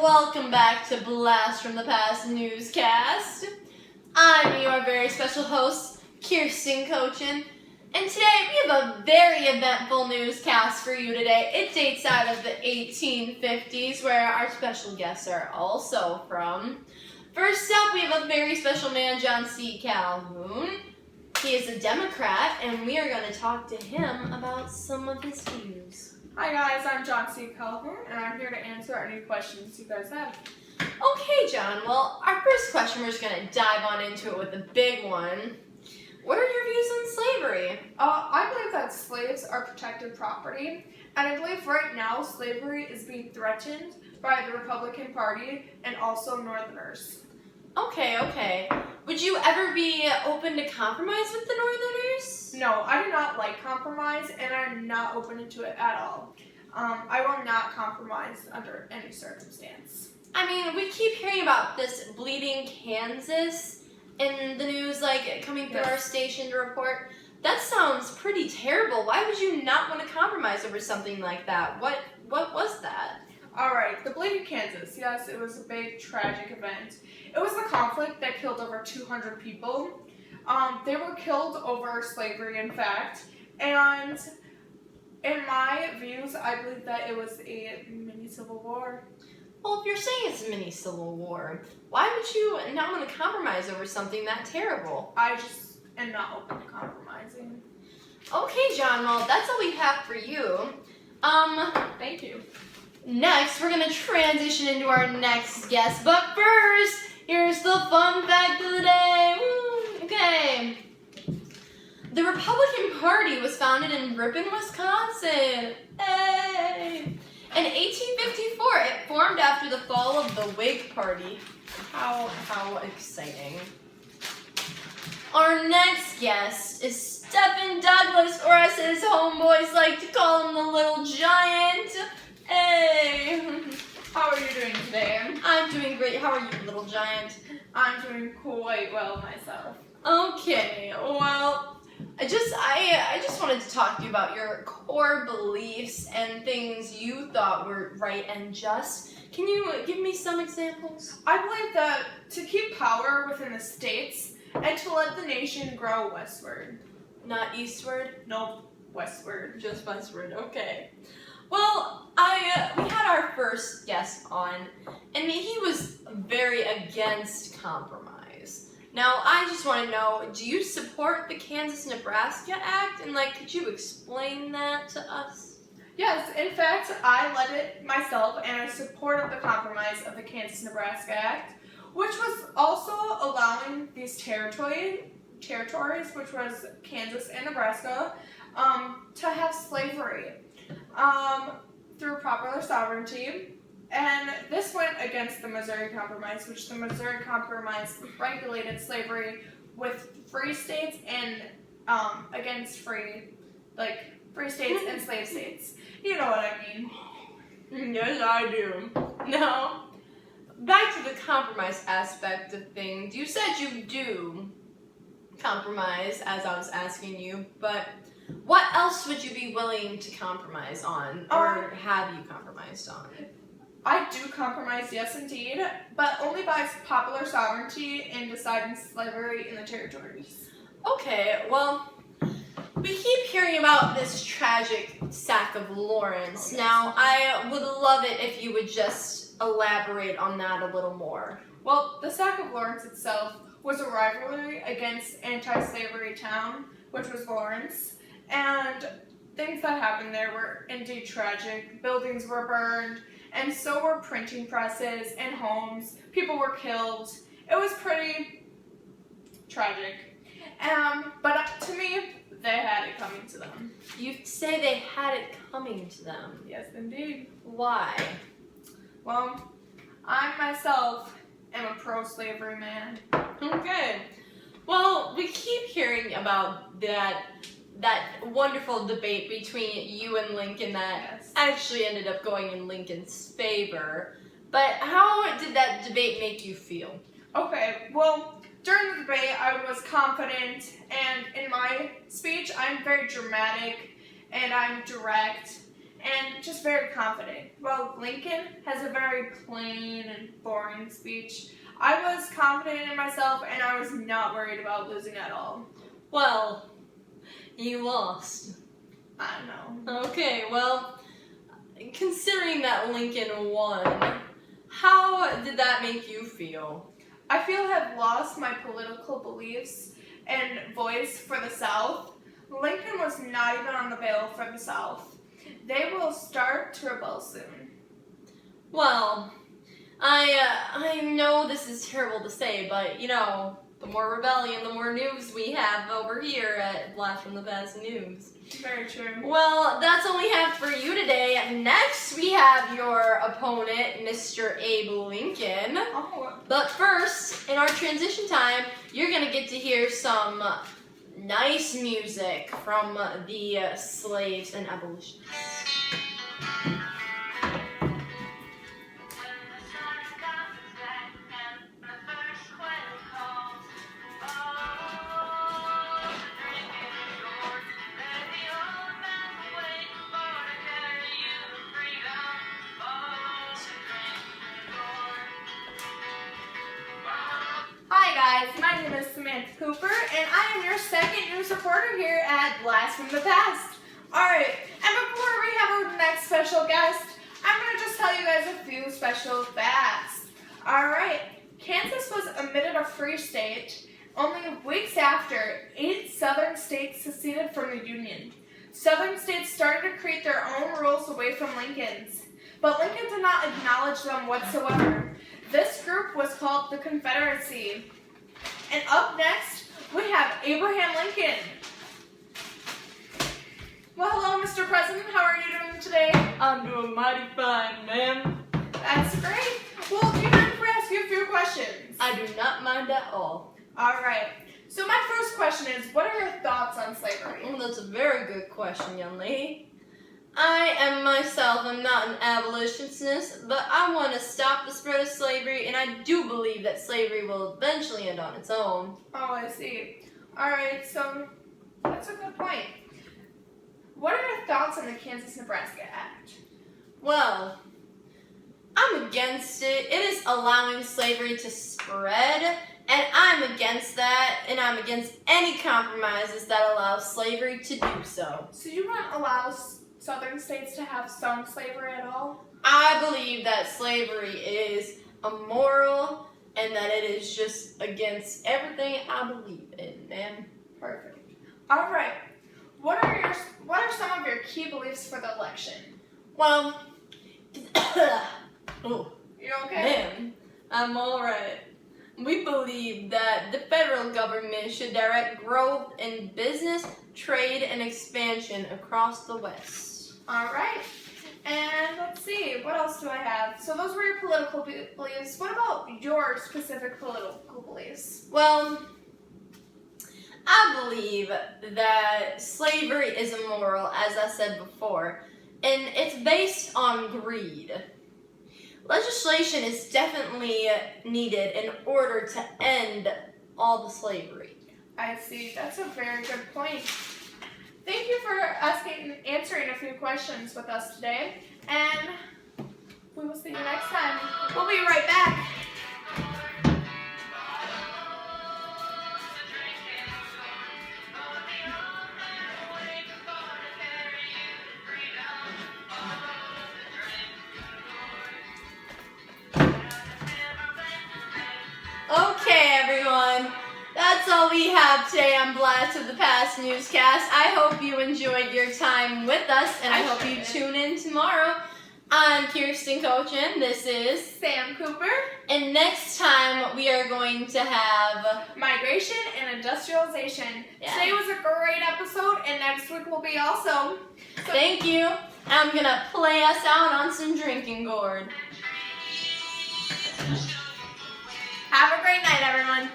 welcome back to Blast from the Past Newscast. I'm your very special host, Kirsten Cochin, and today we have a very eventful newscast for you today. It dates out of the 1850s, where our special guests are also from. First up, we have a very special man, John C. Calhoun. He is a Democrat, and we are going to talk to him about some of his views. Hi guys, I'm John C. Calhoun, and I'm here to answer any questions you guys have. Okay, John, well, our first question, we're just going to dive on into it with a big one. What are your views on slavery? I believe that slaves are protected property, and I believe right now slavery is being threatened by the Republican Party and also Northerners. Okay. Would you ever be open to compromise with the Northerners? No, I do not like compromise, and I'm not open to it at all. I will not compromise under any circumstance. I mean, we keep hearing about this bleeding Kansas in the news, like, coming through our station to report. That sounds pretty terrible. Why would you not want to compromise over something like that? What was that? Alright, the Bleeding Kansas. Yes, it was a big, tragic event. It was a conflict that killed over 200 people. They were killed over slavery, in fact. And in my views, I believe that it was a mini civil war. Well, if you're saying it's a mini civil war, why would you not want to compromise over something that terrible? I just am not open to compromising. Okay, John, well, that's all we have for you. Thank you. Next, we're going to transition into our next guest, but first, here's the fun fact of the day. Woo! Okay. The Republican Party was founded in Ripon, Wisconsin. Hey! In 1854, it formed after the fall of the Whig Party. How exciting. Our next guest is Stephen Douglas, or as his homeboys like to call him, the Little Giant. Hey! How are you doing today? I'm doing great. How are you, Little Giant? I'm doing quite well myself. Okay, well, I just wanted to talk to you about your core beliefs and things you thought were right and just. Can you give me some examples? I believe that to keep power within the states and to let the nation grow westward. Not eastward? Nope, westward. Just westward, okay. Well, we had our first guest on, and he was very against compromise. Now, I just want to know, do you support the Kansas-Nebraska Act? And, could you explain that to us? Yes, in fact, I led it myself, and I supported the compromise of the Kansas-Nebraska Act, which was also allowing these territories, which was Kansas and Nebraska, to have slavery through popular sovereignty. And this went against the Missouri Compromise, which the Missouri Compromise regulated slavery with free states and against free states and slave states. You know what I mean. Yes, I do. Now, back to the compromise aspect of things. You said you do compromise, as I was asking you, but what else would you be willing to compromise on, or have you compromised on? I do compromise, yes indeed, but only by popular sovereignty and deciding slavery in the territories. Okay, well, we keep hearing about this tragic sack of Lawrence. Yes. Now, I would love it if you would just elaborate on that a little more. Well, the sack of Lawrence itself was a rivalry against anti-slavery town, which was Lawrence, and things that happened there were indeed tragic. Buildings were burned, and so were printing presses and homes. People were killed. It was pretty tragic. But to me, they had it coming to them. You say they had it coming to them. Yes, indeed. Why? Well, I myself am a pro-slavery man. Okay. Well, we keep hearing about that wonderful debate between you and Lincoln that actually ended up going in Lincoln's favor. But how did that debate make you feel? Okay, well, during the debate, I was confident, and in my speech, I'm very dramatic, and I'm direct, and just very confident. While Lincoln has a very plain and boring speech, I was confident in myself and I was not worried about losing at all. Well, you lost. I know. Okay, well, considering that Lincoln won, how did that make you feel? I feel I've lost my political beliefs and voice for the South. Lincoln was not even on the bill for the South. They will start to rebel soon. Well, I know this is terrible to say, but you know, the more rebellion, the more news we have over here at Blast from the Past News. Very true. Well, that's all we have for you today. Next, we have your opponent, Mr. Abe Lincoln. Oh. But first, in our transition time, you're going to get to hear some nice music from the slaves and abolitionists. Hi guys, my name is Samantha Cooper, and I am your second news reporter here at Blast from the Past. Alright, and before we have our next special guest, I'm going to just tell you guys a few special facts. Alright, Kansas was admitted a free state only weeks after 8 southern states seceded from the Union. Southern states started to create their own rules away from Lincoln's, but Lincoln did not acknowledge them whatsoever. This group was called the Confederacy. And up next, we have Abraham Lincoln. Well, hello, Mr. President. How are you doing today? I'm doing mighty fine, ma'am. That's great. Well, do you mind if we ask you a few questions? I do not mind at all. All right. So my first question is, what are your thoughts on slavery? Well, that's a very good question, young lady. I am myself, I'm not an abolitionist, but I want to stop the spread of slavery, and I do believe that slavery will eventually end on its own. Oh, I see. All right, so that's a good point. What are your thoughts on the Kansas-Nebraska Act? Well, I'm against it. It is allowing slavery to spread, and I'm against that, and I'm against any compromises that allow slavery to do so. So you wouldn't allow southern states to have some slavery at all? I believe that slavery is immoral and that it is just against everything I believe in, man. Perfect. All right. What are some of your key beliefs for the election? Well, oh, You okay? man, I'm all right. We believe that the federal government should direct growth in business, trade, and expansion across the West. All right. And let's see, what else do I have? So those were your political beliefs. What about your specific political beliefs? Well, I believe that slavery is immoral, as I said before, and it's based on greed. Legislation is definitely needed in order to end all the slavery. I see. That's a very good point. Thank you for answering a few questions with us today, and we will see you next time. We'll be right back. Okay, everyone. That's all we have today on Blast of the Past Newscast. I hope you enjoyed your time with us, and I hope you tune in tomorrow. I'm Kirsten Cochin. This is Sam Cooper. And next time we are going to have Migration and industrialization. Yeah. Today was a great episode, and next week will be also. Thank you. I'm going to play us out on some drinking gourd. Have a great night, everyone.